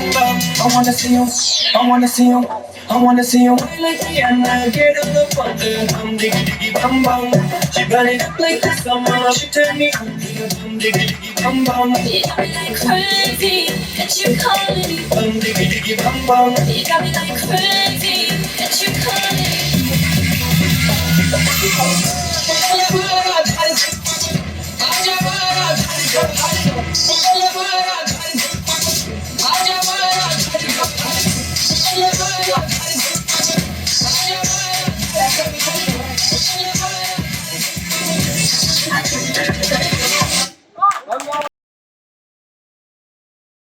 I wanna see you, I wanna see you, I wanna see you like Rihanna, get on the button, diggy diggy bum bum. She got it up like the summer, she turned me on, diggy diggy bum bum. You got me like crazy, that you calling me, Diggy diggy bum bum. you got me like crazy.